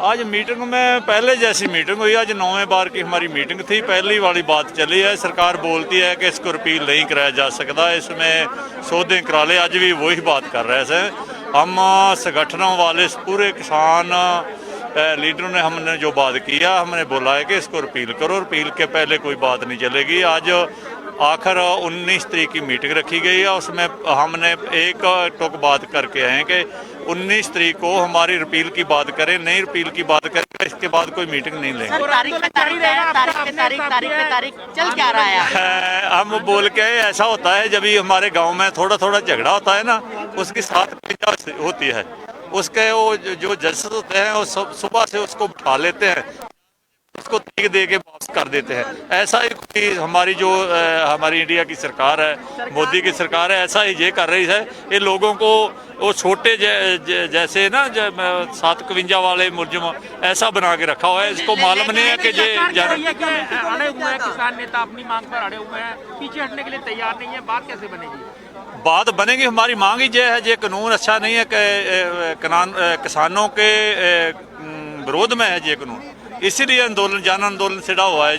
आज मीटिंग में पहले जैसी मीटिंग हुई, आज 9वें बार की हमारी मीटिंग थी। पहली वाली बात चली है, सरकार बोलती है कि इसको रिपील नहीं कराया जा सकता, इसमें सौदे करा ले। आज भी वही बात कर रहे थे हम संगठनों वाले, पूरे किसान लीडरों ने हमने जो बात किया, हमने बोला है कि इसको रिपील करो, रिपील के पहले कोई बात नहीं चलेगी। आज आखिर 19 तारीख की मीटिंग रखी गई है, उसमें हमने एक टुक बात करके आए हैं कि 19 तारीख को हमारी रिपील की बात करें, नहीं रिपील की बात करें, इसके बाद कोई मीटिंग नहीं लेंगे। तारीख चल क्या रहा है? हम बोल के ऐसा होता है, जब भी हमारे गांव में थोड़ा थोड़ा झगड़ा होता है ना, उसकी 7 होती है, उसके वो जो जजेस होते हैं वो सुबह से उसको बिठा लेते हैं, उसको तारीख दे के वापस कर देते हैं। ऐसा ही कोई हमारी जो हमारी इंडिया की सरकार है, मोदी की सरकार है, ऐसा ही ये कर रही है। ये लोगों को वो छोटे जैसे ना 751 वाले मुलजिम ऐसा बना के रखा हुआ है, इसको मालूम नहीं है कि ये अड़े हुए हैं किसान नेता, अपनी मांग पर अड़े हुए हैं, पीछे हटने के लिए तैयार नहीं है। बात कैसे बनेगी? बात बनेगी, हमारी मांग ही ये है, ये कानून अच्छा नहीं है कि किसानों के विरोध में है ये कानून, इसीलिए आंदोलन जन आंदोलन छिड़ा हुआ है।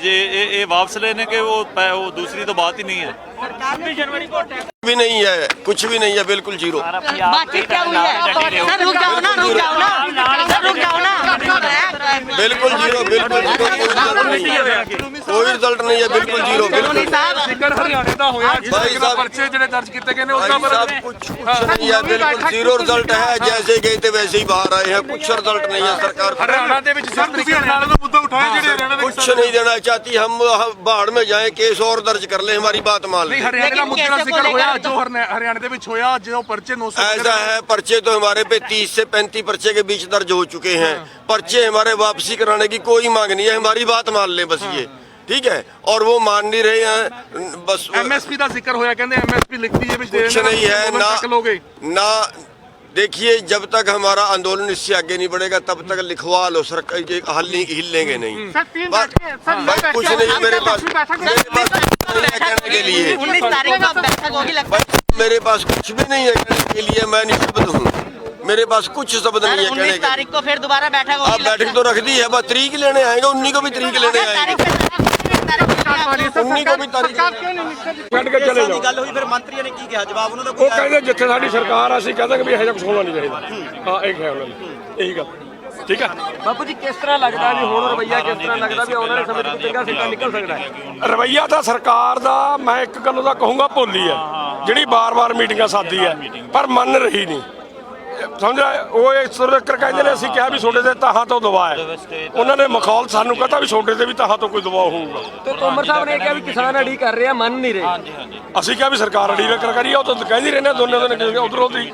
ये वापस लेने के वो दूसरी तो बात ही नहीं है। 26 जनवरी को भी नहीं है, कुछ भी नहीं है, बिल्कुल जीरो। बातचीत क्या हुई है? सर रुक जाओ ना, रुक जाओ ना, सर रुक जाओ ना। बिल्कुल जीरो, बिल्कुल जीरो, कोई रिजल्ट नहीं है, बिल्कुल जीरो, बिल्कुल। हरियाणे का होया जिस पर्चे ਜਿਹੜੇ ਦਰਜ ਕੀਤੇ ਗਏ ਨੇ ਉਸ ਦਾ कुछ नहीं है, बिल्कुल जीरो रिजल्ट है। जैसे गए थे वैसे ही बाहर आए हैं, कुछ रिजल्ट नहीं है। सरकार हरियाणा ਦੇ ਵਿੱਚ ਜਿਸ ਤਰੀਕੇ ਨਾਲ ਦਾ ਮੁੱਦਾ ਉਠਾਇਆ ਜਿਹੜੇ ਹਰਿयाणा ਦੇ कुछ नहीं देना चाहती। हम बाढ़ में जाए, केस और दर्ज कर ले, हमारी बात मान ले। हरियाणा का मुद्दा का जिक्र होया जो हरियाणा ਦੇ ਵਿੱਚ ਹੋਇਆ, जो पर्चे 900 ऐसा है, पर्चे तो हमारे पे 30 से 35 पर्चे के बीच दर्ज हो चुके हैं। पर्चे हमारे वापसी कराने की कोई मांग नहीं है, हमारी बात मान ले बस ये, ठीक है। और वो मान नहीं रहे हैं, बस एमएसपी का जिक्र होया, कहते एमएसपी लिखती है कुछ नहीं है ना। देखिए, जब तक हमारा आंदोलन इससे आगे नहीं बढ़ेगा तब तक लिखवा लो, सरकार हिलेंगे नहीं। भाई कुछ नहीं है मेरे पास कहने के लिए, 19 तारीख को बैठक होगी लगता है। मेरे पास कुछ भी नहीं है कहने के लिए, मैं निशब्द हूँ, मेरे पास कुछ शब्द नहीं है कहने 19 के। तारीख को फिर दोबारा बैठक होगी। आप बैठक तो रख दी है, बस तारीख लेने आएंगे, 19 को भी तारीख लेने आएंगे, 19 को भी तारीख ਕੱਢ ਕੇ ਚਲੇ ਜਾਓ। ਗੱਲ ਹੋਈ ਫਿਰ ਮੰਤਰੀਆਂ ਨੇ ਕੀ ਕਿਹਾ? ਜਵਾਬ ਉਹਨਾਂ ਦਾ ਉਹ ਕਹਿੰਦੇ ਜਿੱਥੇ ਸਾਡੀ ਸਰਕਾਰ ਆ, ਅਸੀਂ ਕਹਿੰਦੇ ਕਿ ਵੀ ਇਹੋ ਜਿਹਾ ਕੁਝ ਹੋਣਾ ਨਹੀਂ ਚਾਹੀਦਾ। ਹਾਂ, ਇਹ ਹੈ ਉਹਨਾਂ ਨੇ, ਇਹੀ ਗੱਲ, ਠੀਕ ਹੈ। ਬਾਪੂ ਜੀ ਕਿਸ ਤਰ੍ਹਾਂ ਲੱਗਦਾ ਵੀ ਹੁਣ ਰਵੱਈਆ ਕਿਸ ਤਰ੍ਹਾਂ ਲੱਗਦਾ ਵੀ ਆਉਣ ਵਾਲੇ ਸਮੇਂ 'ਚ ਚੰਗਾ ਸਿੱਟਾ ਨਿਕਲ ਸਕਦਾ ਹੈ? ਰਵੱਈਆ ਤਾਂ ਸਰਕਾਰ ਦਾ ਮੈਂ ਇੱਕ ਗੱਲ ਉਹਦਾ ਕਹੂੰਗਾ ਭੁੱਲੀ ਹੈ, ਜਿਹੜੀ ਬਾਰ-ਬਾਰ ਮੀਟਿੰਗਾਂ ਸਾਦੀ ਹੈ ਪਰ ਮੰਨ ਰਹੀ ਨਹੀਂ। ਸਮਝਿਆ? ਉਹ ਇਸ ਤਰ੍ਹਾਂ ਕਹਿੰਦੇ ਨੇ, ਅਸੀਂ ਕਿਹਾ ਵੀ ਤੁਹਾਡੇ ਤੇ ਤਾਹਾਂ ਤੋਂ ਦਬਾਅ ਹੈ, ਉਹਨਾਂ ਨੇ ਮਖੌਲ ਸਾਨੂੰ ਕਹਤਾ ਵੀ ਤੁਹਾਡੇ ਤੇ ਵੀ ਤਾਹਾਂ ਤੋਂ ਕੋਈ ਦਬਾਅ ਹੋਊਗਾ। ਤੇ ਤੋਮਰ ਸਾਹਿਬ ਨੇ ਕਿਹਾ ਵੀ ਕਿਸਾਨ ਅੜੀ ਕਰ ਰਹੇ ਆ, ਮੰਨ ਨਹੀਂ ਰਹੇ। ਅਸੀਂ ਕਿਹਾ ਵੀ ਸਰਕਾਰ ਅੜੀ ਕਰ ਕਰੀ ਆ, ਉਹ ਤਾਂ ਕਹਿੰਦੀ ਰਹਿੰਦੇ ਦੋਨੇ ਉਧਰੋਂ ਦੀ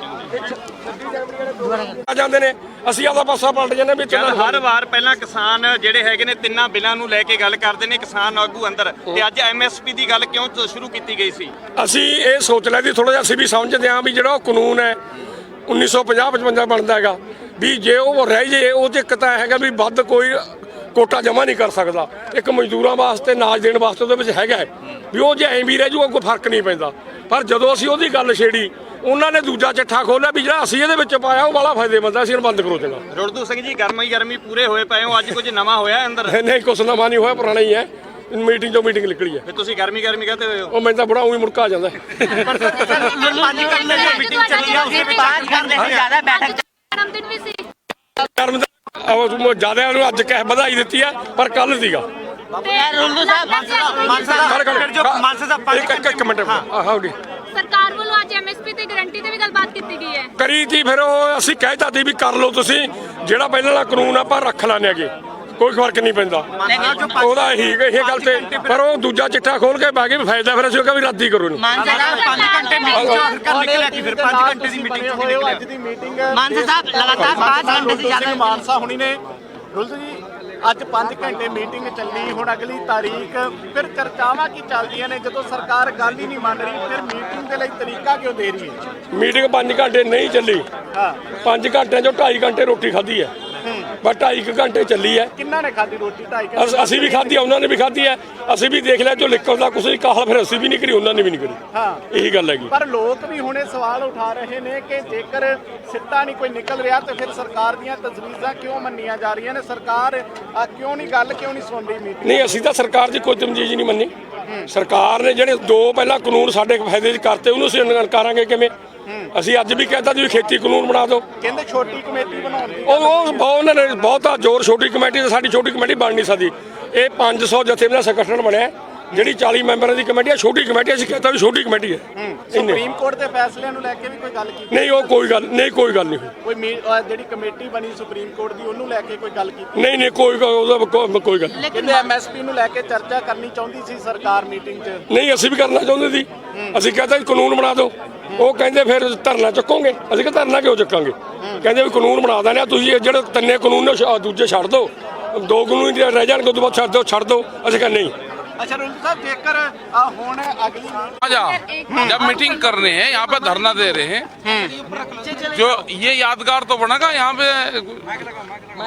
ਆ ਜਾਂਦੇ ਨੇ, ਅਸੀਂ ਆਪਦਾ ਪਾਸਾ ਪਲਟ ਜਾਂਦੇ ਵੀ ਹਰ ਵਾਰ ਪਹਿਲਾਂ ਕਿਸਾਨ ਜਿਹੜੇ ਹੈਗੇ ਨੇ ਤਿੰਨਾਂ ਬਿੱਲਾਂ ਨੂੰ ਲੈ ਕੇ ਗੱਲ ਕਰਦੇ ਨੇ ਕਿਸਾਨ ਆਗੂ ਅੰਦਰ, ਤੇ ਅੱਜ ਐਮਐਸਪੀ ਦੀ ਗੱਲ ਕਿਉਂ ਸ਼ੁਰੂ ਕੀਤੀ ਗਈ ਸੀ? ਅਸੀਂ ਇਹ ਸੋਚ ਲਿਆ ਸੀ, ਥੋੜਾ ਜਿਹਾ ਅਸੀਂ ਵੀ ਸਮਝਦੇ ਹਾਂ ਵੀ ਜਿਹੜਾ ਉਹ ਕਾਨੂੰਨ ਹੈ 1950-55 ਬਣਦਾ ਹੈਗਾ, ਵੀ ਜੇ ਉਹ ਰਹਿ ਜੇ ਉਹ 'ਚ ਇੱਕ ਤਾਂ ਹੈਗਾ ਵੀ ਵੱਧ ਕੋਈ ਕੋਟਾ ਜਮ੍ਹਾਂ ਨਹੀਂ ਕਰ ਸਕਦਾ। ਇੱਕ ਮਜ਼ਦੂਰਾਂ ਵਾਸਤੇ ਨਾਜ ਦੇਣ ਵਾਸਤੇ ਉਹਦੇ ਵਿੱਚ ਹੈਗਾ ਵੀ ਉਹ ਜੇ ਐਂ ਵੀ ਰਹਿ ਜੂਗਾ ਕੋਈ ਫਰਕ ਨਹੀਂ ਪੈਂਦਾ। ਪਰ ਜਦੋਂ ਅਸੀਂ ਉਹਦੀ ਗੱਲ ਛੇੜੀ, ਉਹਨਾਂ ਨੇ ਦੂਜਾ ਚੱਠਾ ਖੋਲ੍ਹਿਆ ਵੀ ਜਿਹੜਾ ਅਸੀਂ ਇਹਦੇ ਵਿੱਚ ਪਾਇਆ ਉਹ ਬੜਾ ਫਾਇਦੇਮੰਦ ਹੈ, ਅਸੀਂ ਇਹਨੂੰ ਬੰਦ ਕਰੋ ਦੇਣਾ। ਰੁਲਦੂ ਸਿੰਘ ਜੀ, ਗਰਮੀ ਪੂਰੇ ਹੋਏ ਪਏ ਹੋ, ਅੱਜ ਕੁਝ ਨਵਾਂ ਹੋਇਆ ਅੰਦਰ? ਨਹੀਂ, ਕੁਛ ਨਵਾਂ ਨਹੀਂ ਹੋਇਆ, ਪੁਰਾਣਾ ਹੀ ਹੈ। ਮੀਟਿੰਗ ਤੋਂ ਮੀਟਿੰਗ ਨਿਕਲੀ ਹੈ। ਫਿਰ ਤੁਸੀਂ ਗਰਮੀ ਕਹਤੇ ਹੋਏ ਹੋ? ਉਹ ਮੈਨੂੰ ਤਾਂ ਬੜਾ ਉਹੀ ਮੁੜਕਾ ਆ ਜਾਂਦਾ। 5 ਘੰਟੇ ਦੀ ਮੀਟਿੰਗ ਚੱਲੀ ਹੈ, ਉਸੇ 5 ਘੰਟੇ से ज्यादा बैठक ਗਰਮ ਦਾ ਜ਼ਿਆਦਾ ਨੂੰ ਅੱਜ ਕਹਿ ਵਧਾਈ ਦਿੱਤੀ ਹੈ, ਪਰ ਕੱਲ ਸੀਗਾ। रुल्लू साहब ਇੱਕ ਮਿੰਟ ਹਾਂ ਜੀ, ਸਰਕਾਰ ਵੱਲੋਂ ਅੱਜ ਐਮਐਸਪੀ ਤੇ ਗਾਰੰਟੀ ਤੇ ਵੀ ਗੱਲਬਾਤ ਕੀਤੀ ਗਈ ਹੈ। ਕਰੀ ਤੀ, ਫਿਰ ਉਹ ਅਸੀਂ ਕਹਿਤਾ ਸੀ ਵੀ ਕਰ ਲਓ ਤੁਸੀਂ, ਜਿਹੜਾ ਪਹਿਲਾਂ ਵਾਲਾ ਕਾਨੂੰਨ ਆਪਾਂ ਰੱਖ ਲੈਣੇ ਹੈਗੇ, ਕੋਈ ਫਰਕ ਨਹੀਂ ਪੈਂਦਾ ਉਹਦਾ। ਇਹ ਗੱਲ ਤੇ ਪਰ ਉਹ ਦੂਜਾ ਚਿੱਠਾ ਖੋਲ ਕੇ ਬਾਕੀ ਫਾਇਦਾ, ਫਿਰ ਅਸੀਂ ਉਹ ਵੀ ਰੱਦੀ ਕਰੋ ਇਹਨੂੰ। 5 ਘੰਟੇ ਮੀਟਿੰਗ ਨਿਕਲਿਆ ਕਿ ਫਿਰ 5 ਘੰਟੇ ਦੀ ਮੀਟਿੰਗ मान साहब लगातार 5 घंटे से ज्यादा ਮਾਨਸਾ ਹੁਣੀ ਨੇ ਰੁਲਦੂ ਜੀ ਅੱਜ 5 ਘੰਟੇ ਮੀਟਿੰਗ ਚੱਲੀ, ਹੁਣ ਅਗਲੀ ਤਾਰੀਖ ਫਿਰ ਚਰਚਾਵਾਂ ਕੀ ਚੱਲਦੀਆਂ ਨੇ? ਜਦੋਂ ਸਰਕਾਰ ਗੱਲ ਹੀ ਨਹੀਂ ਮੰਨ ਰਹੀ, ਫਿਰ ਮੀਟਿੰਗ ਦੇ ਲਈ ਤਰੀਕਾ ਕਿਉਂ ਦੇ ਰਹੀ ਹੈ? ਮੀਟਿੰਗ 5 ਘੰਟੇ ਨਹੀਂ ਚੱਲੀ, 5 ਘੰਟਿਆਂ ਚੋਂ 2.5 ਘੰਟੇ ਰੋਟੀ ਖਾਧੀ ਹੈ। ਬਸ 2.5 ਘੰਟੇ ਚੱਲੀ ਹੈ। ਕਿੰਨਾ ਨੇ ਖਾਦੀ ਰੋਟੀ 2.5 ਘੰਟੇ? ਅਸੀਂ ਵੀ ਖਾਧੀ, ਉਹਨਾਂ ਨੇ ਵੀ ਖਾਧੀ ਹੈ। ਅਸੀਂ ਵੀ ਦੇਖ ਲਿਆ ਜੋ ਨਿਕਲਦਾ ਕੁਛ ਨਹੀਂ ਕਾਹਲ, ਫਿਰ ਅਸੀਂ ਵੀ ਨਹੀਂ ਕਰੀ, ਉਹਨਾਂ ਨੇ ਵੀ ਨਹੀਂ ਕਰੀ। ਹਾਂ, ਇਹੀ ਗੱਲ ਹੈਗੀ। ਪਰ ਲੋਕ ਵੀ ਹੁਣੇ ਸਵਾਲ ਉਠਾ ਰਹੇ ਨੇ ਕਿ ਜੇਕਰ ਸਿੱਟਾ ਨਹੀਂ ਕੋਈ ਨਿਕਲ ਰਿਹਾ ਤੇ ਫਿਰ ਸਰਕਾਰ ਦੀਆਂ ਤਜਵੀਜ਼ਾਂ ਕਿਉਂ ਮੰਨੀਆਂ ਜਾ ਰਹੀਆਂ ਨੇ? ਸਰਕਾਰ ਕਿਉਂ ਨਹੀਂ ਸੁਣਦੀ ਮੀਟਿੰਗ? ਨਹੀਂ, ਅਸੀਂ ਤਾਂ ਸਰਕਾਰ ਦੀ ਕੋਈ ਤਮਜੀਜ਼ ਨਹੀਂ ਮੰਨੀ। ਸਰਕਾਰ ਨੇ ਜਿਹੜੇ 2 ਪਹਿਲਾਂ ਕਾਨੂੰਨ ਸਾਡੇ ਫਾਇਦੇ 'ਚ ਕਰਤੇ, ਉਹਨੂੰ ਅਸੀਂ ਨਕਾਰਾਂਗੇ ਕਿਵੇਂ? ਅਸੀਂ ਅੱਜ ਵੀ ਕਹਿੰਦਾ ਜੀ ਖੇਤੀ ਕਾਨੂੰਨ ਬਣਾ ਦਿਓ। ਕਹਿੰਦੇ ਛੋਟੀ ਕਮੇਟੀ ਬਣਾਉਣ ਦੀ ਉਹਨਾਂ ਨੇ ਬਹੁਤਾ ਜ਼ੋਰ, ਛੋਟੀ ਕਮੇਟੀ ਤੇ ਸਾਡੀ ਛੋਟੀ ਕਮੇਟੀ ਬਣ ਨਹੀਂ ਸਕਦੀ। ਇਹ 500 ਜਥੇਬੰਦੀਆਂ ਸੰਗਠਨ ਬਣਿਆ, ਜਿਹੜੀ 40 ਮੈਂਬਰਾਂ ਦੀ ਕਮੇਟੀ ਹੈ, ਛੋਟੀ ਕਮੇਟੀ। ਅਸੀਂ ਕਹਿੰਦਾ ਵੀ ਛੋਟੀ ਕਮੇਟੀ ਹੈ। ਸੁਪਰੀਮ ਕੋਰਟ ਦੇ ਫੈਸਲਿਆਂ ਨੂੰ ਲੈ ਕੇ ਵੀ ਕੋਈ ਗੱਲ ਕੀਤੀ? ਨਹੀਂ, ਉਹ ਕੋਈ ਗੱਲ ਨਹੀਂ ਹੋਈ। ਕੋਈ ਜਿਹੜੀ ਕਮੇਟੀ ਬਣੀ ਸੁਪਰੀਮ ਕੋਰਟ ਦੀ, ਉਹਨੂੰ ਲੈ ਕੇ ਕੋਈ ਗੱਲ ਕੀਤੀ? ਨਹੀਂ, ਕੋਈ ਗੱਲ ਨਹੀਂ। ਕਹਿੰਦੇ ਐਮਐਸਪੀ ਨੂੰ ਲੈ ਕੇ ਚਰਚਾ ਕਰਨੀ ਚਾਹੁੰਦੀ ਸੀ ਸਰਕਾਰ ਮੀਟਿੰਗ 'ਚ। ਨਹੀਂ, ਅਸੀਂ ਵੀ ਕਰਨਾ ਚਾਹੁੰਦੇ ਸੀ। ਅਸੀਂ ਕਹਿੰਦਾ ਕਾਨੂੰਨ ਬਣਾ ਦਿਓ। ਉਹ ਕਹਿੰਦੇ ਫਿਰ ਧਰਨਾ ਚੱਕੋਗੇ। ਅਸੀਂ ਕਿਹਾ ਧਰਨਾ ਕਿਉਂ ਚੱਕਾਂਗੇ? ਕਹਿੰਦੇ ਵੀ ਕਾਨੂੰਨ ਬਣਾ ਦੇਣਾ ਤੁਸੀਂ, ਜਿਹੜੇ 3 ਕਾਨੂੰਨ ਨੇ ਦੂਜੇ ਛੱਡ ਦਿਓ, 2 ਕਾਨੂੰਨ ਰਹਿ ਜਾਣਗੇ, ਉਦੋਂ ਬਾਅਦ ਛੱਡ ਦਿਓ। ਅਸੀਂ ਕਿਹਾ ਨਹੀਂ। अच्छा रुल साहब, जेकर होने अगली जब मीटिंग कर रहे हैं, यहाँ पे धरना दे रहे हैं, जो ये यादगार तो बनेगा यहाँ पे।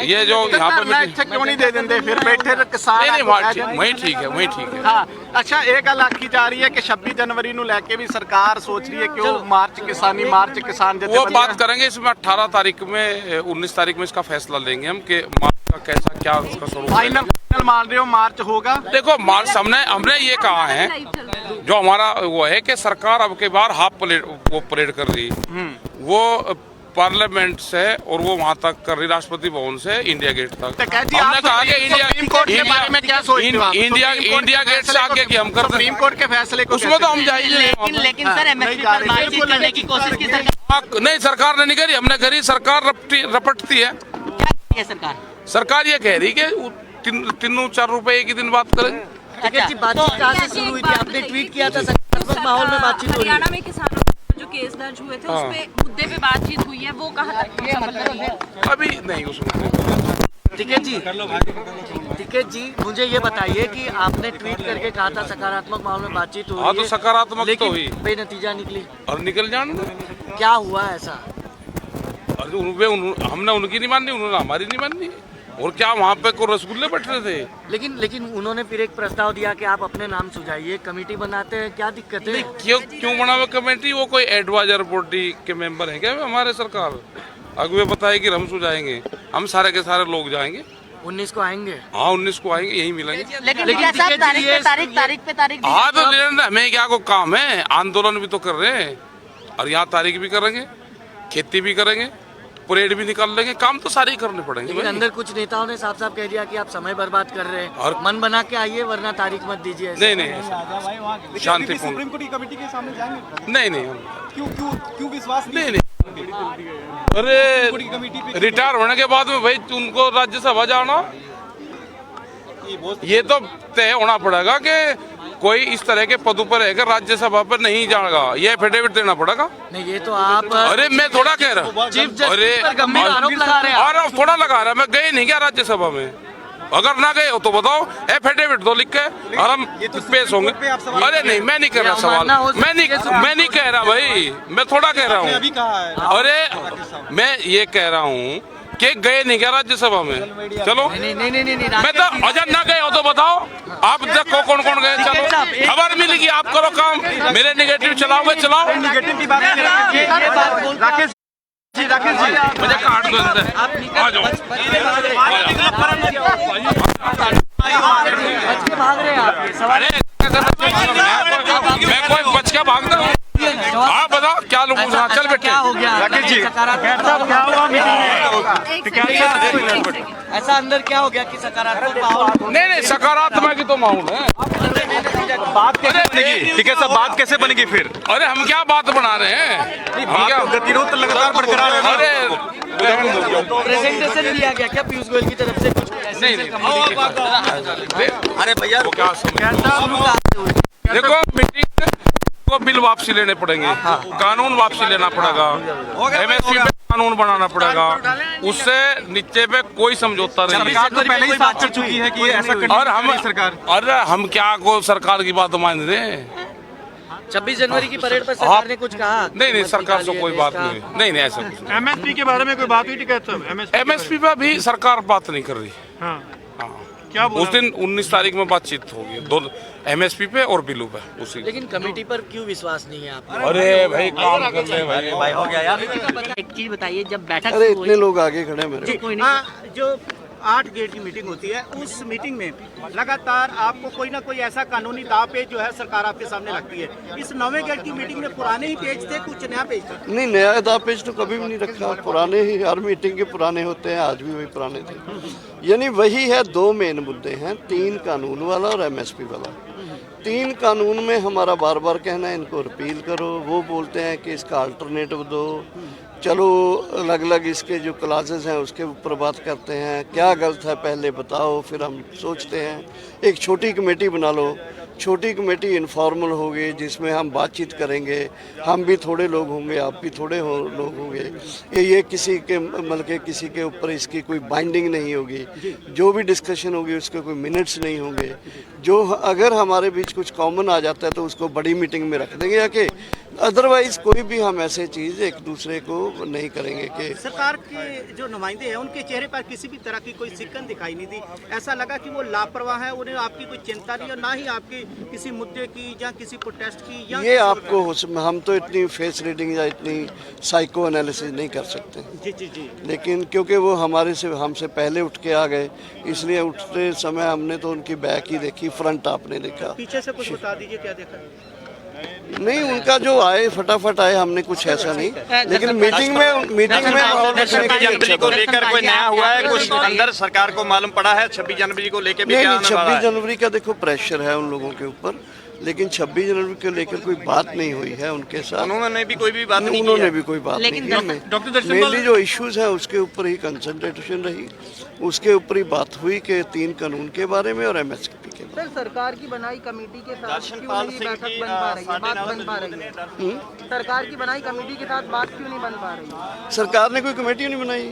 ये जो यहाँ पे अच्छा क्यों नहीं दे देंगे फिर बैठे किसान? वही ठीक है, वही ठीक है। हाँ, अच्छा एक गल आखी जा रही है कि 26 जनवरी ਨੂੰ ਲੈ ਕੇ भी सरकार सोच रही है कि वो मार्च किसान वो बात करेंगे इसमें। 18 तारीख में 19 तारीख में इसका फैसला लेंगे हम कि मार्च का कैसा क्या उसका स्वरूप। फाइनल मान रहे हो मार्च होगा? देखो, मार्च हमने ये कहा है, जो हमारा वो है कि सरकार अब के बार हाफ परेड कर रही, वो पार्लियामेंट से और वो वहाँ तक कर रही, राष्ट्रपति भवन से इंडिया गेट तक। हमने कहा कि इंडिया गेट से आगे की हम कर सुप्रीम कोर्ट के फैसले को, उसमें तो हम जाएंगे। लेकिन सर एमएसपी पर बातचीत करने की कोशिश की सरकार नहीं, सरकार ने नहीं करी, हमने करी। सरकार रपटती है। क्या सरकार सरकार ये कह रही कि 3-4 रुपए एक ही दिन बात करेंगे। अच्छा, बातचीत कहाँ से शुरू हुई थी? आपने ट्वीट किया था सकारात्मक माहौल में बातचीत हो रही है। हरियाणा में किसानों पर जो केस दर्ज हुए थे, उस पे मुद्दे पे बातचीत हुई है, वो कहाँ तक पहुंचा? अभी नहीं उसमें। टिकैत जी, मुझे ये बताइए कि आपने ट्वीट करके कहा था सकारात्मक माहौल में बातचीत हुई हाँ, तो है, सकारात्मक तो हुई, बेनतीजा निकली। और निकल जाने। क्या हुआ ऐसा? और हमने उनकी नहीं माननी, उन्होंने हमारी नहीं माननी। और क्या वहाँ पे कोई रसगुल्ले बैठ रहे थे? लेकिन उन्होंने फिर एक प्रस्ताव दिया कि आप अपने नाम सुझाइए, कमेटी बनाते हैं। क्या दिक्कत है? क्यों बना हुआ कमेटी? वो कोई एडवाइजर बॉडी के मेंबर है क्या हमारे सरकार? अगुए बताए कि हम सुझाएंगे, हम सारे के सारे लोग जाएंगे। 19 को आएंगे? हाँ, 19 को आएंगे, यही मिलेंगे। लेकिन तारीख हाँ, तो हमें क्या को काम है? आंदोलन भी तो कर रहे हैं, और यहाँ तारीख भी करेंगे, खेती भी करेंगे, परेड भी निकाल लेंगे। काम तो सारे ही करने पड़ेंगे। लेकिन अंदर कुछ नेताओं ने साफ साफ कह दिया कि आप समय बर्बाद कर रहे हैं और मन बना के आइए, वरना तारीख मत दीजिए। नहीं, शांतिपूर्ण। सुप्रीम कोर्ट की कमेटी के सामने जाएंगे? नहीं, क्यों विश्वास नहीं। अरे रिटायर होने के बाद में भाई उनको राज्यसभा जाना, ये तो तय होना पड़ेगा कि कोई इस तरह के पदों पर रहकर राज्यसभा पर नहीं जाएगा, ये एफिडेविट देना पड़ेगा। नहीं, ये तो आप, अरे मैं थोड़ा कह रहा हूँ, चीफ जस्टिस पर गंभीर आरोप लगा रहे हैं। आरोप थोड़ा लगा रहा है, मैं गए नहीं क्या राज्यसभा में? अगर ना गए हो तो बताओ, एफिडेविट दो लिख के और हम पेश होंगे। अरे नहीं, मैं नहीं कर रहा सवाल, मैं नहीं कह रहा भाई, मैं थोड़ा कह रहा हूँ। अरे मैं ये कह रहा हूँ कि गए नहीं क्या राज्यसभा में? चलो, नहीं, मैं तो अजय ना गए हो तो बताओ, आप देखो कौन कौन गए। चलो, खबर मिलेगी, आप करो काम। मेरे नेगेटिव चलाओगे, चलाओ। नेगेटिव की बात राकेश जी, मुझे काट दो अंदर, आ जाओ। भाग रहे हैं आप? अरे मैं कोई बच के भागता हूँ? आप बताओ क्या लोग। चल बेटे, क्या हो गया? राकेश जी, क्या हुआ मीटिंग में? ऐसा अंदर क्या हो गया कि सकारात्मक माहौल? नहीं, सकारात्मक ही तो माहौल है। बात कैसे बनेगी? ठीक है सर, बात कैसे बनेगी फिर? अरे हम क्या बात बना रहे हैं? हम क्या गतिरोध लगातार बरकरार है। अरे प्रेजेंटेशन दिया गया क्या पीयूष गोयल की तरफ से? कुछ नहीं, अरे भैया क्या देखो, मीटिंग को बिल वापसी लेने पड़ेंगे, कानून वापसी लेना पड़ेगा, एमएसपी पे कानून बनाना पड़ेगा, उससे नीचे पे कोई समझौता नहीं। सरकार तो पहले ही बात कर चुकी है कि ऐसा करनी और हम सरकार। अरे हम क्या को सरकार की बात मान रहे हैं? 26 जनवरी की परेड पर सरकार ने कुछ कहा? नहीं सरकार से कोई बात नहीं, नहीं ऐसा कुछ। एमएसपी के बारे में कोई बात हुई टिकैत साहब? एमएसपी पर भी सरकार बात नहीं कर रही। हाँ। हाँ क्या बोला? उस दिन 19 तारीख में बातचीत होगी, दो एमएसपी पे और बिल्लू पे उसी। लेकिन कमेटी पर क्यों विश्वास नहीं है आपका? अरे भाई काम कर ले भाई हो गया यार। एक चीज बताइए, जब बैठक अरे इतने लोग आगे खड़े हैं मेरे। कोई नहीं, जो 8 गेट की मीटिंग होती है, उस मीटिंग में लगातार आपको कोई ना कोई ऐसा कानूनी दाव पेच जो है सरकार आपके सामने रखती है। इस 9वें गेट की मीटिंग में पुराने ही पेज थे, कुछ नया पेज था? नहीं, नया दाव पेज तो कभी भी नहीं रखा, पुराने ही हर मीटिंग के पुराने होते हैं, आज भी वही पुराने थे। यानी वही है, 2 मेन मुद्दे हैं, 3 कानून वाला और एमएसपी वाला। 3 कानून में हमारा बार बार कहना है इनको रिपील करो, वो बोलते हैं कि इसका अल्टरनेटिव दो। चलो अलग अलग इसके जो क्लासेस हैं उसके ऊपर बात करते हैं, क्या गलत है पहले बताओ, फिर हम सोचते हैं। एक छोटी कमेटी बना लो, छोटी कमेटी इनफॉर्मल होगी जिसमें हम बातचीत करेंगे, हम भी थोड़े लोग होंगे, आप भी थोड़े लोग होंगे। ये किसी के मतलब के किसी के ऊपर इसकी कोई बाइंडिंग नहीं होगी, जो भी डिस्कशन होगी उसके कोई मिनट्स नहीं होंगे। जो अगर हमारे बीच कुछ कॉमन आ जाता है तो उसको बड़ी मीटिंग में रख देंगे आके, अदरवाइज कोई भी हम ऐसे चीज़ एक दूसरे को नहीं करेंगे। कि सरकार के जो नुमाइंदे हैं उनके चेहरे पर किसी भी तरह की कोई सिकन दिखाई नहीं दी, ऐसा लगा कि वो लापरवाह है, उन्हें आपकी कोई चिंता नहीं और ना ही आपकी किसी मुद्दे की या किसी प्रोटेस्ट की या ये आपको हम तो इतनी फेस रीडिंग या इतनी साइको एनालिसिस नहीं कर सकते। जी। लेकिन क्योंकि वो हमसे पहले उठ के आ गए, इसलिए उठते समय हमने तो उनकी बैक ही देखी, फ्रंट आपने देखा। पीछे से कुछ बता दीजिए क्या देखा? नहीं, उनका जो आए फटाफट आए, हमने कुछ ऐसा नहीं। लेकिन मीटिंग में 26 जनवरी को लेकर कोई नया हुआ है, कुछ अंदर सरकार को मालूम पड़ा है 26 जनवरी को लेकर भी क्या आने वाला है? 26 जनवरी का देखो प्रेशर है उन लोगों के ऊपर, लेकिन 26 जनवरी को लेकर कोई बात नहीं हुई है उनके साथ। उन्होंने भी कोई भी बात नहीं की है। उन्होंने भी कोई बात नहीं की। मेनली जो इश्यूज हैं उसके ऊपर ही कंसंट्रेशन रही, उसके ऊपर ही बात हुई कि 3 कानून के बारे में और एमएसपी के बारे में। सरकार की बनाई कमेटी के साथ क्यों नहीं बैठक बन पा रही है, बात बन पा रही है? सरकार की बनाई कमेटी के साथ बात क्यों नहीं बन पा रही है? सरकार ने कोई कमेटी नहीं बनाई,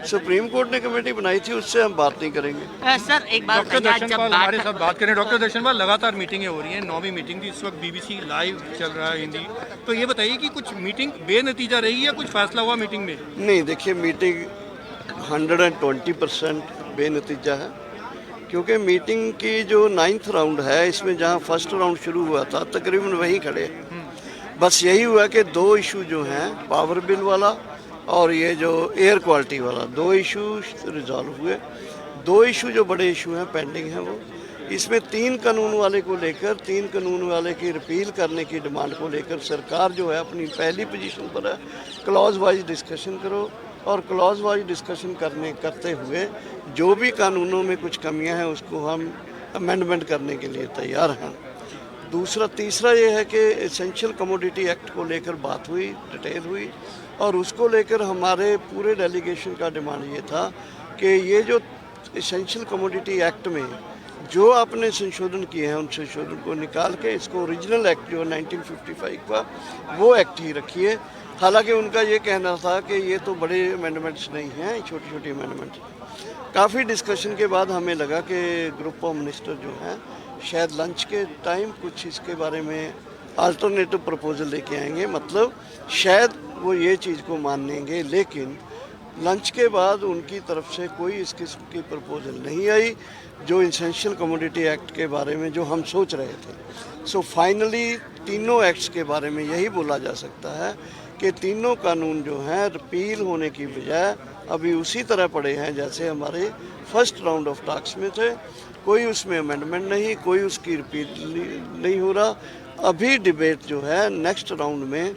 सुप्रीम कोर्ट ने कमेटी बनाई थी, उससे हम बात नहीं करेंगे। सर एक बात डॉक्टर दर्शनपाल हमारे साथ बात करें। डॉक्टर दर्शनपाल, लगातार मीटिंगें हो रही हैं, 9वीं मीटिंग थी, इस वक्त बीबीसी लाइव चल रहा है हिंदी, तो ये बताइए कि कुछ मीटिंग बेनतीजा रही या कुछ फैसला हुआ मीटिंग में? नहीं, देखिए मीटिंग 120% बेनतीजा है, क्योंकि मीटिंग की जो 9th राउंड है इसमें जहां फर्स्ट राउंड शुरू हुआ था तकरीबन वहीं खड़े हैं। बस यही हुआ कि 2 इशू जो हैं, पावर बिल वाला और ये जो एयर क्वालिटी वाला, 2 इशू रिजॉल्व हुए। 2 इशू जो बड़े इशू हैं पेंडिंग हैं वो, इसमें 3 कानून वाले को लेकर, 3 कानून वाले की रिपील करने की डिमांड को लेकर सरकार जो है अपनी पहली पोजीशन पर है। क्लॉज वाइज डिस्कशन करो, और क्लॉज वाइज डिस्कशन करते हुए जो भी कानूनों में कुछ कमियां हैं उसको हम अमेंडमेंट करने के लिए तैयार हैं। तीसरा ये है कि एसेंशियल कमोडिटी एक्ट को लेकर बात हुई, डिटेल हुई, और उसको लेकर हमारे पूरे डेलीगेशन का डिमांड ये था कि ये जो एसेंशियल कमोडिटी एक्ट में जो आपने संशोधन किए हैं उन संशोधन को निकाल के इसको ओरिजिनल एक्ट जो 1955 का वो एक्ट ही रखिए। हालांकि उनका ये कहना था कि ये तो बड़े अमेंडमेंट्स नहीं हैं, छोटी छोटी अमेंडमेंट्स। काफ़ी डिस्कशन के बाद हमें लगा कि ग्रुप ऑफ मिनिस्टर जो हैं शायद लंच के टाइम कुछ इसके बारे में अल्टरनेटिव प्रपोजल लेके आएंगे, मतलब शायद वो ये चीज़ को मानेंगे। लेकिन लंच के बाद उनकी तरफ से कोई इस किस्म की प्रपोजल नहीं आई जो एसेंशियल कमोडिटी एक्ट के बारे में जो हम सोच रहे थे। सो फाइनली तीनों एक्ट्स के बारे में यही बोला जा सकता है कि तीनों कानून जो हैं रिपील होने की बजाय अभी उसी तरह पड़े हैं जैसे हमारे फर्स्ट राउंड ऑफ टॉक्स में थे। कोई उसमें अमेंडमेंट नहीं, कोई उसकी रिपील नहीं हो रहा। अभी डिबेट जो है नेक्स्ट राउंड में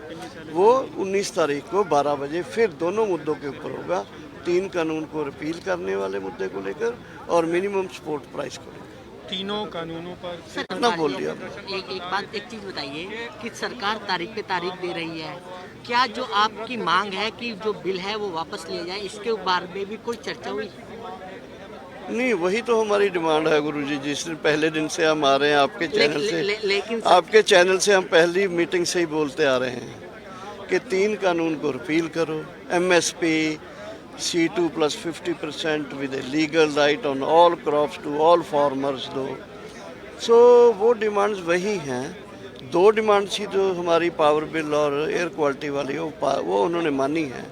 वो 19 तारीख को 12 बजे फिर दोनों मुद्दों के ऊपर होगा, 3 कानून को रिपील करने वाले मुद्दे को लेकर और मिनिमम सपोर्ट प्राइस को लेकर। तीनों कानूनों पर कितना बोल दिया? एक चीज़ बताइए कि सरकार तारीख पे तारीख दे रही है, क्या जो आपकी मांग है कि जो बिल है वो वापस लिया जाए, इसके बारे में भी कोई चर्चा हुई? नहीं, वही तो हमारी डिमांड है गुरुजी। जिस दिन पहले दिन से हम आ रहे हैं आपके चैनल से, लेकिन आपके चैनल से हम पहली मीटिंग से ही बोलते आ रहे हैं कि 3 कानून को रिपील करो, MSP C2 plus 50% with a legal right on all crops to all farmers दो। सो वो डिमांड्स वही हैं दो डिमांड थी जो हमारी पावर बिल और एयर क्वालिटी वाली वो उन्होंने मानी है,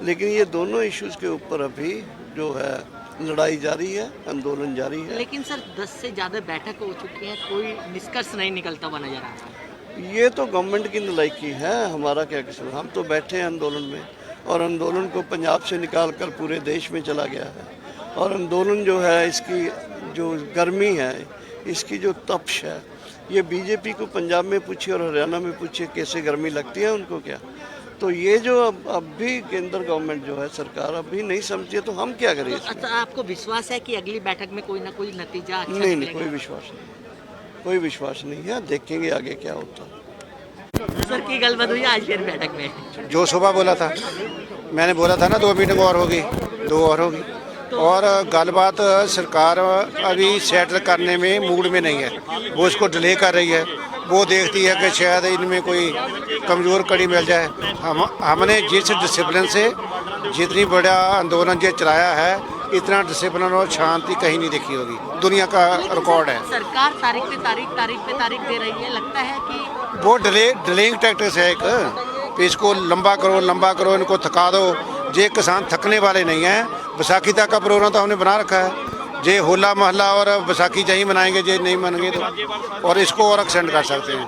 लेकिन ये दोनों इश्यूज़ के ऊपर अभी जो है लड़ाई जारी है, आंदोलन जारी है। लेकिन सर 10 से ज़्यादा बैठक हो चुकी है, कोई निष्कर्ष नहीं निकलता हुआ नजर आ रहा है। ये तो गवर्नमेंट की नलायकी है, हमारा क्या कसूर। हम तो बैठे हैं आंदोलन में, और आंदोलन को पंजाब से निकाल कर पूरे देश में चला गया है। और आंदोलन जो है, इसकी जो गर्मी है, इसकी जो तपश है, ये बीजेपी को पंजाब में पूछिए और हरियाणा में पूछिए कैसे गर्मी लगती है उनको क्या। तो ये जो अब भी केंद्र गवर्नमेंट जो है, सरकार अभी नहीं समझती है, तो हम क्या करें। तो अच्छा, आपको विश्वास है कि अगली बैठक में कोई ना कोई नतीजा अच्छा नहीं, निकलेगा? कोई विश्वास नहीं, कोई विश्वास नहीं है। देखेंगे आगे क्या होता है। सर की गलबात हुई आज फिर बैठक में? जो सुबह बोला था, मैंने बोला था ना 2 मीटिंग और होगी, 2 और होगी। और गलबात सरकार अभी सेटल करने में मूड में नहीं है, वो इसको डिले कर रही है। वो देखती है कि शायद इनमें कोई कमज़ोर कड़ी मिल जाए। हमने जिस डिसिप्लिन से जितनी बड़ा आंदोलन ये चलाया है, इतना डिसिप्लिन और शांति कहीं नहीं देखी होगी, दुनिया का रिकॉर्ड है। सरकार तारीख पे तारीख दे रही है, लगता है कि वो डिलेइंग टैक्टिक्स है एक, इसको लंबा करो, इनको थका दो। जे किसान थकने वाले नहीं हैं। बैसाखी तक का प्रोग्राम तो हमने बना रखा है, जे होला महल्ला और बैसाखी जहीं मनाएंगे, जे नहीं मानेंगे तो, और इसको और एक्सटेंड कर सकते हैं।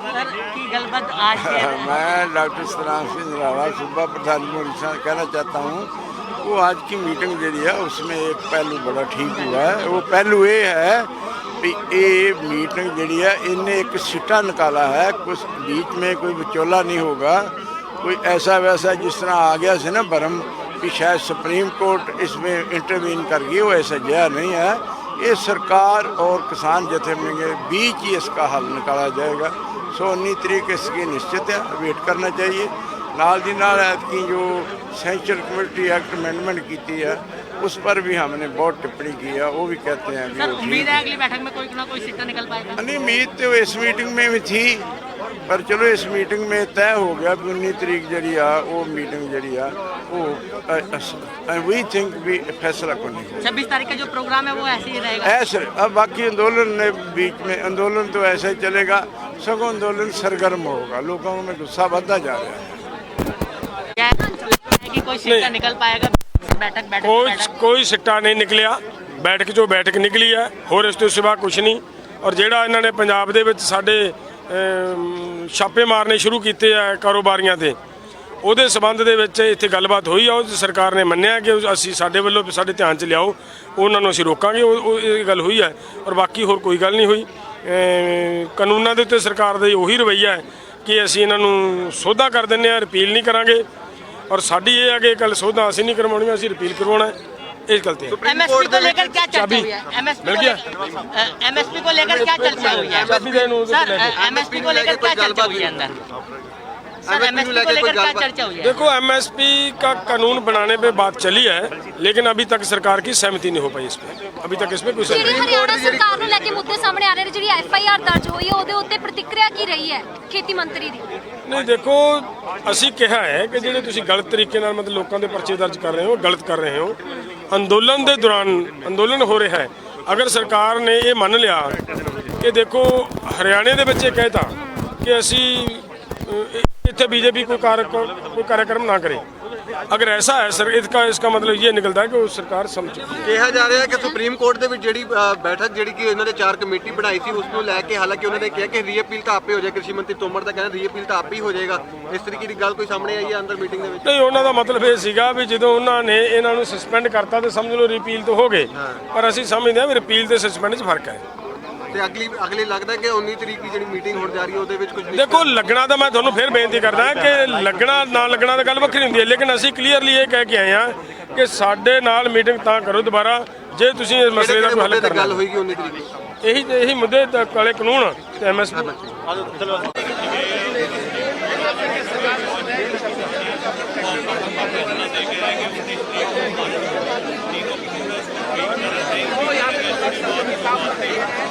सर की गलबात आज मैं डॉक्टर सतराम सिंह रंधावा सूबा प्रधान मोर्चा कहना चाहता हूँ। वो आज की मीटिंग जी है, उसमें एक पहलू बड़ा ठीक हुआ है। वो पहलू ये है कि ये मीटिंग जी है, इनने एक सिट्टा निकाला है, कुछ बीच में कोई विचोला नहीं होगा, कोई ऐसा वैसा जिस तरह आ गया से ना भरम कि शायद सुप्रीम कोर्ट इसमें इंटरवीन कर गई, वो ऐसा जया नहीं है। ये सरकार और किसान जथेबंदी के बीच ही इसका हल निकाला जाएगा। 19 तारीख इसकी निश्चित है, वेट करना चाहिए। नाल दी नाल की जो सेंचुरी कमेटी एक्ट अमेंडमेंट की है, उस पर भी हमने बहुत टिप्पणी की है। वो भी कहते हैं सर उम्मीद है अगली बैठक में कोई ना कोई सिट्टा निकल पाएगा। नहीं, उम्मीद तो इस मीटिंग में भी थी, पर चलो इस मीटिंग में तय हो गया कि 19 तारीख जी आ वो मीटिंग जी आ वो वी थिंक भी फैसला को नहीं। 26 तारीख का जो प्रोग्राम है वो ऐसे ही रहेगा ऐसे। अब बाकी आंदोलन ने बीच में, आंदोलन तो ऐसा ही चलेगा, सगों आंदोलन सरगर्म होगा, लोगों में गुस्सा बढ़ता जा रहा है। क्या है कि कोई सिट्टा निकल पाएगा बैठक? कोई सिट्टा नहीं निकलिਆ। बैठक निकली है, होर इस तो सिवा कुछ नहीं। और ਜਿਹੜਾ ਇਹਨਾਂ ਨੇ ਪੰਜਾਬ ਦੇ ਵਿੱਚ ਸਾਡੇ ਛਾਪੇ ਮਾਰਨੇ ਸ਼ੁਰੂ ਕੀਤੇ ਆ ਕਾਰੋਬਾਰੀਆਂ ਤੇ, ਉਹਦੇ ਸਬੰਧ ਦੇ ਵਿੱਚ ਇੱਥੇ ਗੱਲਬਾਤ ਹੋਈ ਆ। ਉਹ ਸਰਕਾਰ ਨੇ ਮੰਨਿਆ ਕਿ ਅਸੀਂ ਸਾਡੇ ਵੱਲੋਂ ਸਾਡੇ ਧਿਆਨ 'ਚ ਲਿਆਓ, ਉਹਨਾਂ ਨੂੰ ਅਸੀਂ ਰੋਕਾਂਗੇ। ਉਹ ਇਹ ਗੱਲ ਹੋਈ ਹੈ। ਔਰ ਬਾਕੀ ਹੋਰ ਕੋਈ ਗੱਲ ਨਹੀਂ ਹੋਈ। ਕਾਨੂੰਨਾਂ ਦੇ ਉੱਤੇ ਸਰਕਾਰ ਦਾ ਉਹੀ ਰਵੱਈਆ ਹੈ ਕਿ ਅਸੀਂ ਇਹਨਾਂ ਨੂੰ ਸੋਧਾ ਕਰ ਦਿੰਦੇ ਹਾਂ, ਰਿਪੀਲ ਨਹੀਂ ਕਰਾਂਗੇ। और साड़ी ये है कि कल सौदा असं नहीं करवानी, असं रिपील करवाना है, इस गलती है। एमएसपी को लेकर क्या चर्चा हुई है? एमएसपी को लेकर क्या चर्चा हुई है? सर एमएसपी को लेकर क्या चर्चा हुई है अंदर? सर एमएसपी को लेकर क्या चर्चा हुई है? देखो, एमएसपी का कानून बनाने पे बात चली है, लेकिन अभी तक सरकार की सहमति नहीं हो पाई इस पर। अभी तक इसमें कोई सहमति नहीं। हरियाणा सरकार ਨੂੰ ਲੈ ਕੇ ਮੁੱਦੇ ਸਾਹਮਣੇ ਆ ਰਹੇ ਨੇ, ਜਿਹੜੀ ਐਫਆਈਆਰ ਦਰਜ ਹੋਈ ਹੈ ਉਹਦੇ ਉੱਤੇ ਪ੍ਰਤੀਕਿਰਿਆ ਕੀ ਰਹੀ ਹੈ ਖੇਤੀ ਮੰਤਰੀ ਦੀ? नहीं, देखो ਅਸੀਂ ਕਿਹਾ ਹੈ ਕਿ ਜਿਹੜੇ ਤੁਸੀਂ ਗਲਤ ਤਰੀਕੇ ਨਾਲ ਮਤਲਬ ਲੋਕਾਂ ਦੇ ਪਰਚੇ ਦਰਜ ਕਰ ਰਹੇ ਹੋ, ਗਲਤ ਕਰ ਰਹੇ ਹੋ। ਅੰਦੋਲਨ ਦੇ ਦੌਰਾਨ ਅੰਦੋਲਨ ਹੋ ਰਿਹਾ ਹੈ। ਅਗਰ ਸਰਕਾਰ ਨੇ ਇਹ ਮੰਨ ਲਿਆ ਕਿ ਦੇਖੋ ਹਰਿਆਣੇ ਦੇ ਵਿੱਚ ਇਹ ਕਹਿਤਾ ਕਿ ਅਸੀਂ ਇੱਥੇ बीजेपी कोई कार्यक्रम ना करे, अगर ऐसा है सर इसका मतलब ये निकलता है कि वो सरकार समझ चुकी है। ਕਿਹਾ ਜਾ ਰਿਹਾ ਕਿ ਸੁਪਰੀਮ ਕੋਰਟ ਦੇ ਵਿੱਚ ਜਿਹੜੀ ਬੈਠਕ ਜਿਹੜੀ ਕਿ ਇਹਨਾਂ ਨੇ 4 ਕਮੇਟੀ ਬਣਾਈ ਸੀ, ਉਸ ਨੂੰ ਲੈ ਕੇ ਹਾਲਾਂਕਿ ਉਹਨਾਂ ਨੇ ਕਿਹਾ ਕਿ ਰੀਅਪੀਲ ਤਾਂ ਆਪੇ ਹੋ ਜਾਏ। ਕ੍ਰਿਸ਼ੀ ਮੰਤਰੀ ਤੋਮਰ ਦਾ ਕਹਿਣਾ ਰੀਅਪੀਲ ਤਾਂ ਆਪੇ ਹੀ ਹੋ ਜਾਏਗਾ। ਇਸ ਤਰੀਕੇ ਦੀ ਗੱਲ ਕੋਈ ਸਾਹਮਣੇ ਆਈ ਹੈ ਅੰਦਰ ਮੀਟਿੰਗ ਦੇ ਵਿੱਚ? ਨਹੀਂ, ਉਹਨਾਂ ਦਾ ਮਤਲਬ ਇਹ ਸੀਗਾ ਵੀ ਜਦੋਂ ਉਹਨਾਂ ਨੇ ਇਹਨਾਂ ਨੂੰ ਸਸਪੈਂਡ ਕਰਤਾ ਤੇ ਸਮਝ ਲਓ ਰਿਪੀਲ ਤਾਂ ਹੋ ਗਏ, ਪਰ ਅਸੀਂ ਸਮਝਦੇ ਹਾਂ ਵੀ ਰਿਪੀਲ ਤੇ ਸਸਪੈਂਡ 'ਚ ਫਰਕ ਹੈ। ਤੇ ਅਗਲੀ ਲੱਗਦਾ ਕਿ 19 ਤਰੀਕ ਦੀ ਜਿਹੜੀ ਮੀਟਿੰਗ ਹੋਣ ਜਾ ਰਹੀ ਹੈ ਉਹਦੇ ਵਿੱਚ ਕੁਝ ਦੇਖੋ, ਲੱਗਣਾ ਤਾਂ ਮੈਂ ਤੁਹਾਨੂੰ ਫਿਰ ਬੇਨਤੀ ਕਰਦਾ ਕਿ ਲੱਗਣਾ ਨਾ ਲੱਗਣਾ ਤਾਂ ਗੱਲ ਵੱਖਰੀ ਹੁੰਦੀ ਹੈ, ਲੇਕਿਨ ਅਸੀਂ ਕਲੀਅਰਲੀ ਇਹ ਕਹਿ ਕੇ ਆਏ ਹਾਂ ਕਿ ਸਾਡੇ ਨਾਲ ਮੀਟਿੰਗ ਤਾਂ ਕਰੋ ਦੁਬਾਰਾ ਜੇ ਤੁਸੀਂ ਇਸ ਮਸਲੇ ਦਾ ਕੋਈ ਹੱਲ ਕਰਨਾ। ਗੱਲ ਹੋਏਗੀ 19 ਤਰੀਕ ਨੂੰ ਇਹੀ ਮੁੱਦੇ ਕਾਲੇ ਕਾਨੂੰਨ ਤੇ ਐਮਐਸਪੀ। यहाँ पे